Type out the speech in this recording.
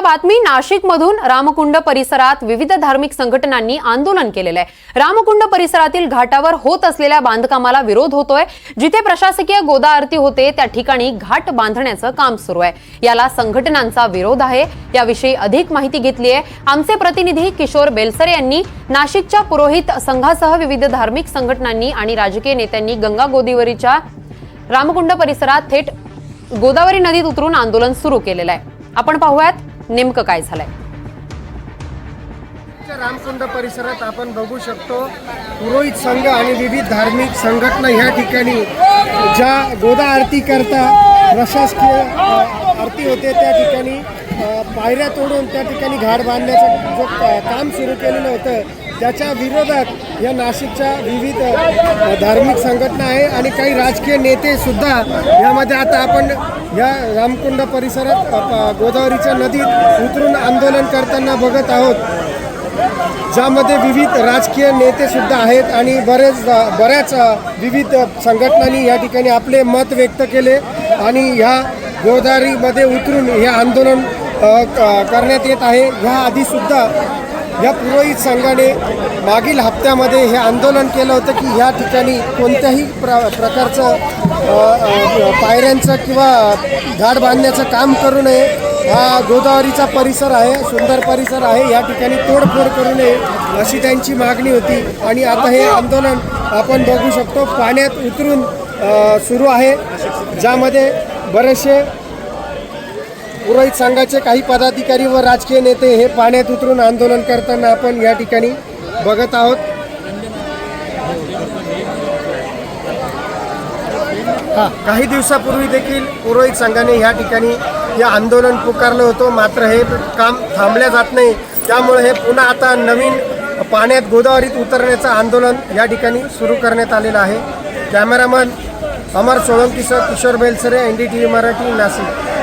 आता बातमी नाशिकमधून रामकुंड परिसरात विविध धार्मिक संघटनांनी आंदोलन केलेलं आहे। रामकुंड परिसरातील घाटावर होत असलेल्या बांधकामाला विरोध होतोय। जिथे प्रशासकीय गोदा आरती होते त्या ठिकाणी घाट बांधण्याचं काम सुरू आहे। याला संघटनांचा विरोध आहे। याविषयी अधिक माहिती घेतली आहे आमचे प्रतिनिधी किशोर बेलसरे यांनी। नाशिकच्या पुरोहित संघासह विविध धार्मिक संघटनांनी आणि राजकीय नेत्यांनी गंगा गोदावरीच्या रामकुंड परिसरात थेट गोदावरी नदीत उतरून आंदोलन सुरू केलेलं आहे। आपण पाहूयात नेमकं काय झालंय। रामकुंड परिसरात आपण बघू शकतो पुरोहित संघ आणि विविध धार्मिक संघटना ह्या ठिकाणी ज्या गोदा आरती करता प्रशासकीय आरती होते त्या ठिकाणी पायऱ्या तोडून त्या ठिकाणी घाट बांधण्याचं जो काम सुरू केलेलं होतं त्याच्या विरोधात या नाशिकच्या विविध धार्मिक संघटना आहे आणि काही राजकीय नेते सुद्धा यामध्ये आता आपण या रामकुंड परिसरात गोदावरीच्या नदीत उतरून आंदोलन करताना बघत आहोत, ज्यामध्ये विविध राजकीय नेते सुद्धा आहेत आणि बऱ्याच विविध संघटनांनी या ठिकाणी आपले मत व्यक्त केले आणि ह्या गोदावरीमध्ये उतरून हे आंदोलन करण्यात येत आहे। ह्या आधीसुद्धा या पुरोहित संघाने मागील हप्त्यामध्ये हे आंदोलन केलं होतं की ह्या ठिकाणी कोणत्याही प्रकारचं पायऱ्यांचं किंवा घाट बांधण्याचं काम करू नये। हा गोदावरीचा परिसर आहे, सुंदर परिसर आहे, या ठिकाणी तोडफोड करू नये अशी त्यांची मागणी होती आणि आता हे आंदोलन आपण बघू शकतो पाण्यात उतरून सुरू आहे, ज्यामध्ये बरेचसे पुरोहित संघाचे काही पदाधिकारी व राजकीय नेते हे पाण्यात उतरून आंदोलन करताना आपण या ठिकाणी बघत आहोत। काही दिवसापूर्वी देखील पुरोहित संघाने या ठिकाणी हे आंदोलन पुकारलं होतं, मात्र हे काम थांबल्या जात नाही। त्यामुळे हे पुन्हा आता नवीन पाण्यात गोदावरीत उतरण्याचं आंदोलन या ठिकाणी सुरू करण्यात आलेलं आहे। कॅमेरामन अमर सोळंकीसह किशोर बेलसरे, NDTV मराठी, नाशिक।